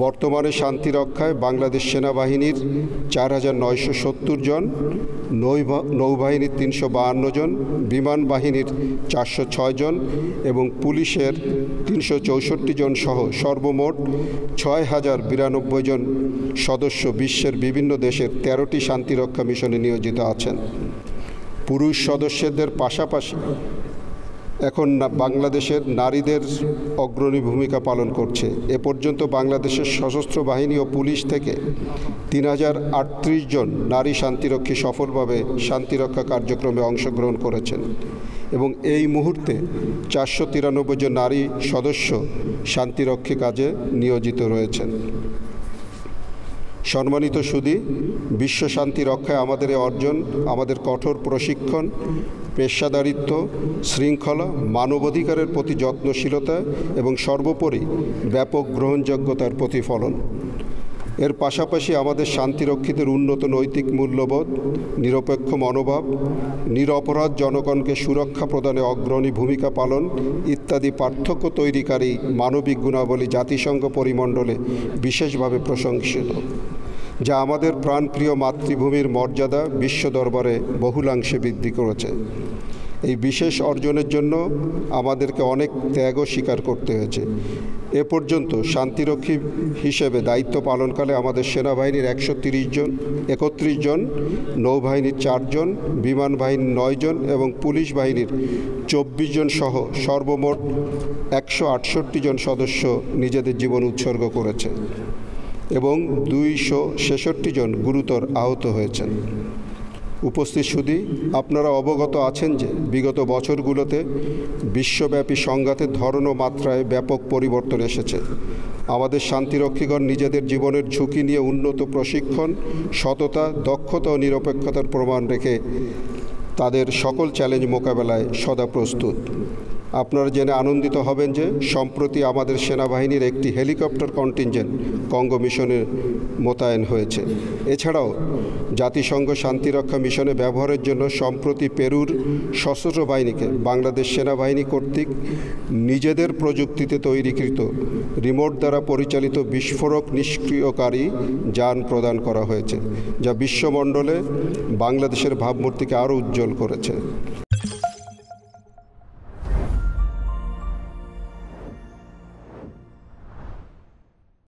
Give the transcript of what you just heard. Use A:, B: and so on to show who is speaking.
A: বর্তমানে শান্তি রক্ষায় বাংলাদেশ সেনাবাহিনীর ৪,৯৭০ জন, নৌবাহিনীর ৩৫২ জন, বিমান বাহিনীর ৪০৬ জন এবং পুলিশের ৩৬৪ জন সহ সর্বমোট ৬,০৯২ জন সদস্য বিশ্বের বিভিন্ন দেশের ১৩টি শান্তিরক্ষা মিশনে নিয়োজিত আছেন। পুরুষ সদস্যদের পাশাপাশি এখন বাংলাদেশের নারীদের অগ্রণী ভূমিকা পালন করছে। এ পর্যন্ত বাংলাদেশের সশস্ত্র বাহিনী ও পুলিশ থেকে ৩,০৩৮ জন নারী শান্তিরক্ষী সফলভাবে শান্তিরক্ষা কার্যক্রমে অংশগ্রহণ করেছেন এবং এই মুহূর্তে ৪৯৩ জন নারী সদস্য শান্তিরক্ষী কাজে নিয়োজিত রয়েছেন। সম্মানিত সুধী, বিশ্ব শান্তি রক্ষায় আমাদের এই অর্জন আমাদের কঠোর প্রশিক্ষণ, পেশাদারিত্ব, শৃঙ্খলা, মানবাধিকারের প্রতি যত্নশীলতা এবং সর্বোপরি ব্যাপক গ্রহণযোগ্যতার প্রতিফলন। এর পাশাপাশি আমাদের শান্তিরক্ষীদের উন্নত নৈতিক মূল্যবোধ, নিরপেক্ষ মনোভাব, নিরপরাধ জনগণকে সুরক্ষা প্রদানে অগ্রণী ভূমিকা পালন ইত্যাদি পার্থক্য তৈরিকারী মানবিক গুণাবলী জাতিসংঘ পরিমণ্ডলে বিশেষভাবে প্রশংসিত, যা আমাদের প্রাণপ্রিয় মাতৃভূমির মর্যাদা বিশ্ব দরবারে বহুলাংশে বৃদ্ধি করেছে। এই বিশেষ অর্জনের জন্য আমাদেরকে অনেক ত্যাগও স্বীকার করতে হয়েছে। এ পর্যন্ত শান্তিরক্ষী হিসেবে দায়িত্ব পালনকালে আমাদের সেনাবাহিনীর ১৩১ জন, নৌবাহিনীর ৪ জন, বিমান বাহিনীর ৯ জন এবং পুলিশ বাহিনীর ২৪ জন সহ সর্বমোট ১৬৮ জন সদস্য নিজেদের জীবন উৎসর্গ করেছে এবং ২৬৬ জন গুরুতর আহত হয়েছেন। উপস্থিত সুধী, আপনারা অবগত আছেন যে বিগত বছরগুলোতে বিশ্বব্যাপী সংঘাতের ধরন ও মাত্রায় ব্যাপক পরিবর্তন এসেছে। আমাদের শান্তিরক্ষীগণ নিজেদের জীবনের ঝুঁকি নিয়ে উন্নত প্রশিক্ষণ, সততা, দক্ষতা ও নিরপেক্ষতার প্রমাণ রেখে তাদের সকল চ্যালেঞ্জ মোকাবেলায় সদা প্রস্তুত। আপনারা জেনে আনন্দিত হবেন যে সম্প্রতি আমাদের সেনাবাহিনীর একটি হেলিকপ্টার কন্টিনজেন্ট কঙ্গো মিশনে মোতায়েন হয়েছে। এছাড়াও জাতিসংঘ শান্তিরক্ষা মিশনে ব্যবহারের জন্য সম্প্রতি পেরুর সশস্ত্র বাহিনীকে বাংলাদেশ সেনাবাহিনী কর্তৃক নিজেদের প্রযুক্তিতে তৈরিকৃত রিমোট দ্বারা পরিচালিত বিস্ফোরক নিষ্ক্রিয়কারী যান প্রদান করা হয়েছে, যা বিশ্বমণ্ডলে বাংলাদেশের ভাবমূর্তিকে আরও উজ্জ্বল করেছে।